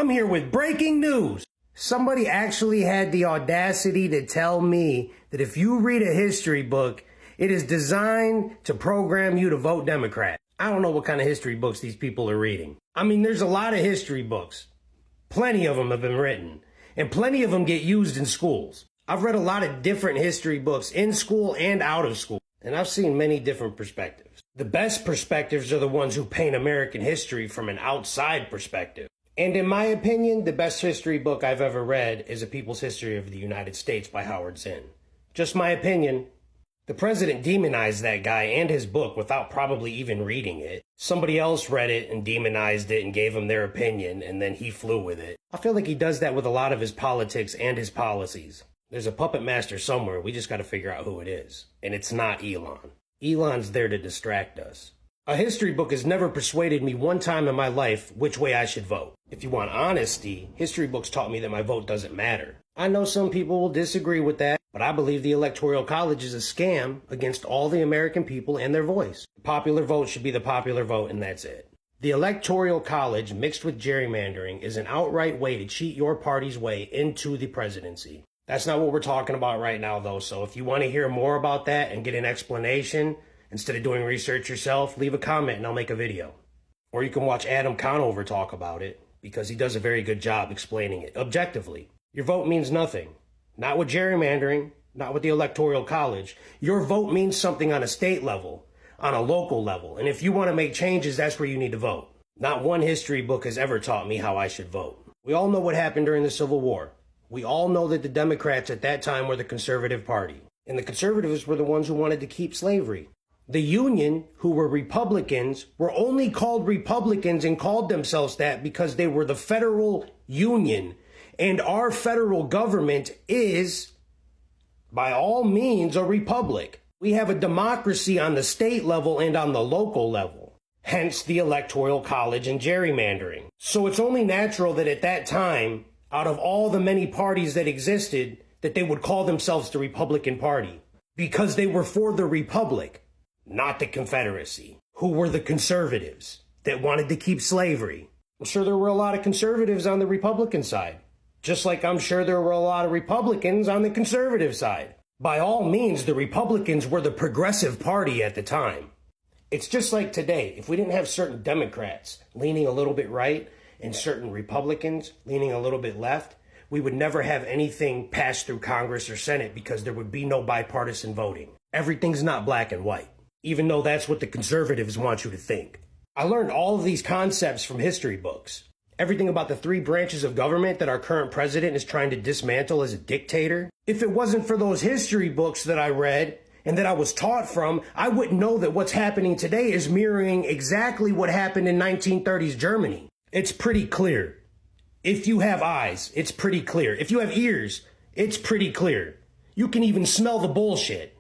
I'm here with breaking news. Somebody actually had the audacity to tell me that if you read a history book, it is designed to program you to vote Democrat. I don't know what kind of history books these people are reading. I mean, there's a lot of history books. Plenty of them have been written, and plenty of them get used in schools. I've read a lot of different history books in school and out of school, and I've seen many different perspectives. The best perspectives are the ones who paint American history from an outside perspective. And in my opinion, the best history book I've ever read is A People's History of the United States by Howard Zinn. Just my opinion. The president demonized that guy and his book without probably even reading it. Somebody else read it and demonized it and gave him their opinion, and then he flew with it. I feel like he does that with a lot of his politics and his policies. There's a puppet master somewhere, we just gotta figure out who it is. And it's not Elon. Elon's there to distract us. A history book has never persuaded me one time in my life which way I should vote. If you want honesty, history books taught me that my vote doesn't matter. I know some people will disagree with that, but I believe the Electoral College is a scam against all the American people and their voice. The popular vote should be the popular vote, and that's it. The Electoral College mixed with gerrymandering is an outright way to cheat your party's way into the presidency. That's not what we're talking about right now, though, so if you want to hear more about that and get an explanation, instead of doing research yourself, leave a comment and I'll make a video. Or you can watch Adam Conover talk about it, because he does a very good job explaining it objectively. Your vote means nothing. Not with gerrymandering, not with the Electoral College. Your vote means something on a state level, on a local level, and if you want to make changes, that's where you need to vote. Not one history book has ever taught me how I should vote. We all know what happened during the Civil War. We all know that the Democrats at that time were the conservative party, and the conservatives were the ones who wanted to keep slavery. The Union, who were Republicans, were only called Republicans and called themselves that because they were the federal union. And our federal government is, by all means, a republic. We have a democracy on the state level and on the local level. Hence the Electoral College and gerrymandering. So it's only natural that at that time, out of all the many parties that existed, that they would call themselves the Republican Party. Because they were for the Republic. Not the Confederacy, who were the conservatives that wanted to keep slavery. I'm sure there were a lot of conservatives on the Republican side, just like I'm sure there were a lot of Republicans on the conservative side. By all means, the Republicans were the progressive party at the time. It's just like today. If we didn't have certain Democrats leaning a little bit right and certain Republicans leaning a little bit left, we would never have anything passed through Congress or Senate because there would be no bipartisan voting. Everything's not black and white, even though that's what the conservatives want you to think. I learned all of these concepts from history books. Everything about the three branches of government that our current president is trying to dismantle as a dictator. If it wasn't for those history books that I read and that I was taught from, I wouldn't know that what's happening today is mirroring exactly what happened in 1930s Germany. It's pretty clear. If you have eyes, it's pretty clear. If you have ears, it's pretty clear. You can even smell the bullshit.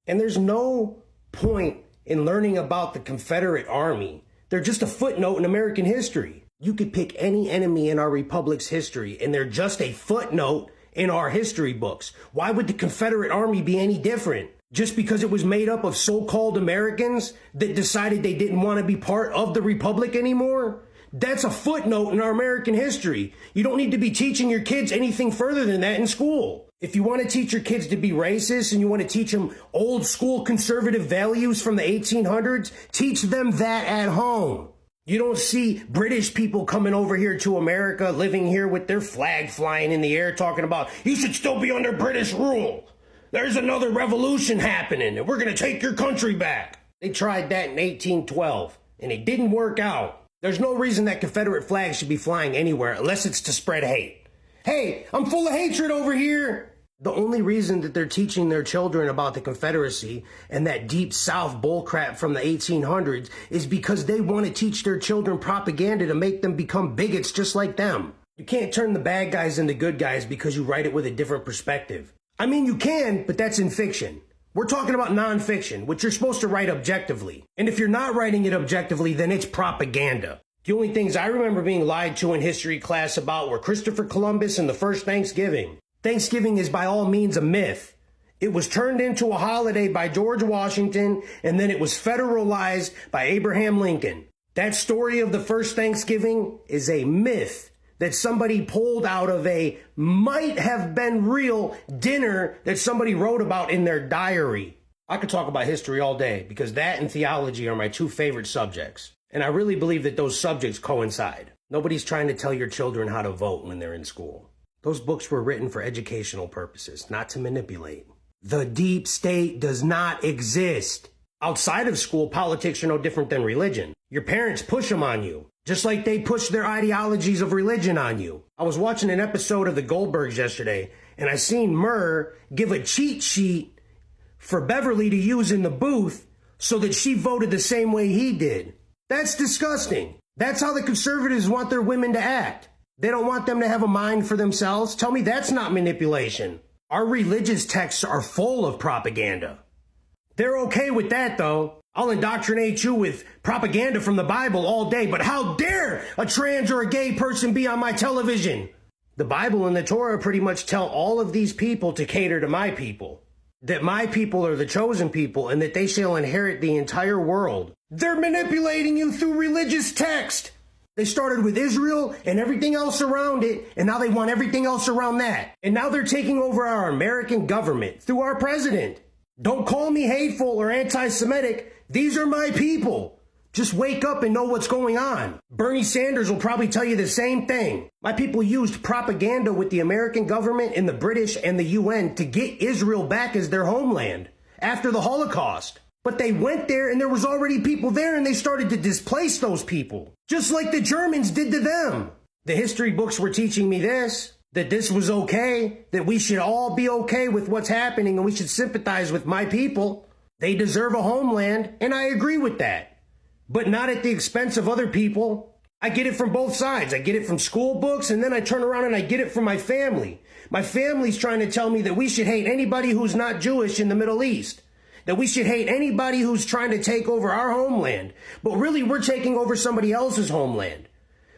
And there's no point in learning about the Confederate Army. They're just a footnote in American history. You could pick any enemy in our republic's history, and they're just a footnote in our history books. Why would the Confederate Army be any different? Just because it was made up of so-called Americans that decided they didn't want to be part of the Republic anymore? That's a footnote in our American history. You don't need to be teaching your kids anything further than that in school. If you want to teach your kids to be racist and you want to teach them old school conservative values from the 1800s, teach them that at home. You don't see British people coming over here to America, living here with their flag flying in the air, talking about, you should still be under British rule. There's another revolution happening and we're going to take your country back. They tried that in 1812 and it didn't work out. There's no reason that Confederate flag should be flying anywhere unless it's to spread hate. Hey, I'm full of hatred over here. The only reason that they're teaching their children about the Confederacy and that deep South bullcrap from the 1800s is because they want to teach their children propaganda to make them become bigots just like them. You can't turn the bad guys into good guys because you write it with a different perspective. I mean, you can, but that's in fiction. We're talking about nonfiction, which you're supposed to write objectively. And if you're not writing it objectively, then it's propaganda. The only things I remember being lied to in history class about were Christopher Columbus and the first Thanksgiving. Thanksgiving is by all means a myth. It was turned into a holiday by George Washington, and then it was federalized by Abraham Lincoln. That story of the first Thanksgiving is a myth that somebody pulled out of a might have been real dinner that somebody wrote about in their diary. I could talk about history all day because that and theology are my two favorite subjects. And I really believe that those subjects coincide. Nobody's trying to tell your children how to vote when they're in school. Those books were written for educational purposes, not to manipulate. The deep state does not exist. Outside of school, politics are no different than religion. Your parents push them on you, just like they push their ideologies of religion on you. I was watching an episode of the Goldbergs yesterday, and I seen Murr give a cheat sheet for Beverly to use in the booth so that she voted the same way he did. That's disgusting. That's how the conservatives want their women to act. They don't want them to have a mind for themselves. Tell me that's not manipulation. Our religious texts are full of propaganda. They're okay with that, though. I'll indoctrinate you with propaganda from the Bible all day, but how dare a trans or a gay person be on my television? The Bible and the Torah pretty much tell all of these people to cater to my people. That my people are the chosen people and that they shall inherit the entire world. They're manipulating you through religious text. They started with Israel and everything else around it, and now they want everything else around that. And now they're taking over our American government through our president. Don't call me hateful or anti-Semitic. These are my people. Just wake up and know what's going on. Bernie Sanders will probably tell you the same thing. My people used propaganda with the American government and the British and the UN to get Israel back as their homeland after the Holocaust. But they went there and there was already people there and they started to displace those people, just like the Germans did to them. The history books were teaching me this, that this was okay, that we should all be okay with what's happening and we should sympathize with my people. They deserve a homeland, and I agree with that, but not at the expense of other people. I get it from both sides. I get it from school books, and then I turn around and I get it from my family. My family's trying to tell me that we should hate anybody who's not Jewish in the Middle East. That we should hate anybody who's trying to take over our homeland. But really, we're taking over somebody else's homeland.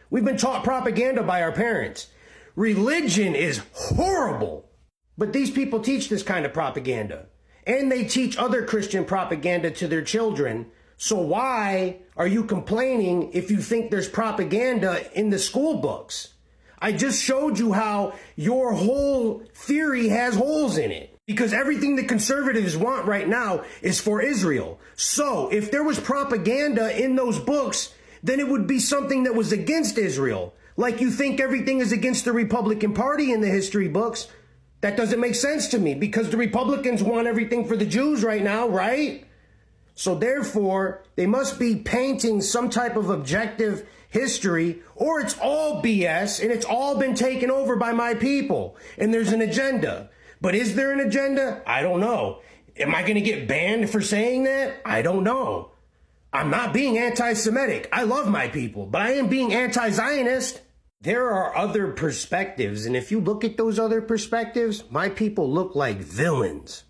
We've been taught propaganda by our parents. Religion is horrible. But these people teach this kind of propaganda. And they teach other Christian propaganda to their children. So why are you complaining if you think there's propaganda in the school books? I just showed you how your whole theory has holes in it. Because everything the conservatives want right now is for Israel. So if there was propaganda in those books, then it would be something that was against Israel. Like you think everything is against the Republican Party in the history books. That doesn't make sense to me because the Republicans want everything for the Jews right now, right? So therefore, they must be painting some type of objective history, or it's all BS and it's all been taken over by my people. And there's an agenda. But is there an agenda? I don't know. Am I going to get banned for saying that? I don't know. I'm not being anti-Semitic. I love my people, but I am being anti-Zionist. There are other perspectives, and if you look at those other perspectives, my people look like villains.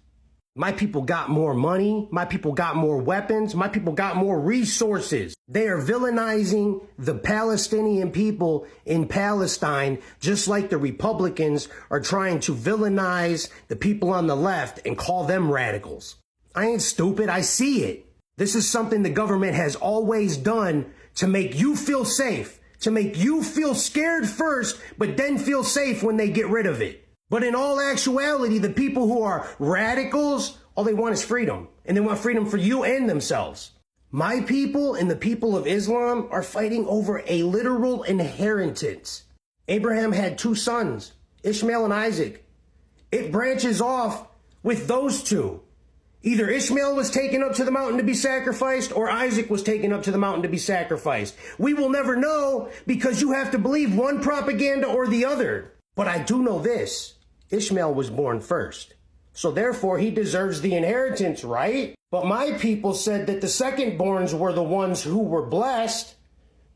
My people got more money. My people got more weapons. My people got more resources. They are villainizing the Palestinian people in Palestine, just like the Republicans are trying to villainize the people on the left and call them radicals. I ain't stupid. I see it. This is something the government has always done to make you feel safe, to make you feel scared first, but then feel safe when they get rid of it. But in all actuality, the people who are radicals, all they want is freedom. And they want freedom for you and themselves. My people and the people of Islam are fighting over a literal inheritance. Abraham had 2 sons, Ishmael and Isaac. It branches off with those two. Either Ishmael was taken up to the mountain to be sacrificed or Isaac was taken up to the mountain to be sacrificed. We will never know because you have to believe one propaganda or the other. But I do know this. Ishmael was born first. So therefore, he deserves the inheritance, right? But my people said that the second-borns were the ones who were blessed.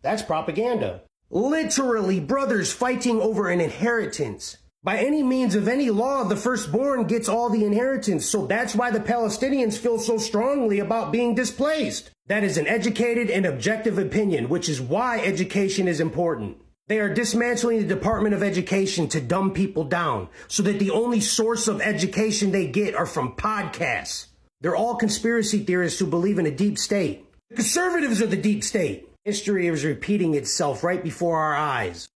That's propaganda. Literally, brothers fighting over an inheritance. By any means of any law, the firstborn gets all the inheritance. So that's why the Palestinians feel so strongly about being displaced. That is an educated and objective opinion, which is why education is important. They are dismantling the Department of Education to dumb people down so that the only source of education they get are from podcasts. They're all conspiracy theorists who believe in a deep state. The conservatives are the deep state. History is repeating itself right before our eyes.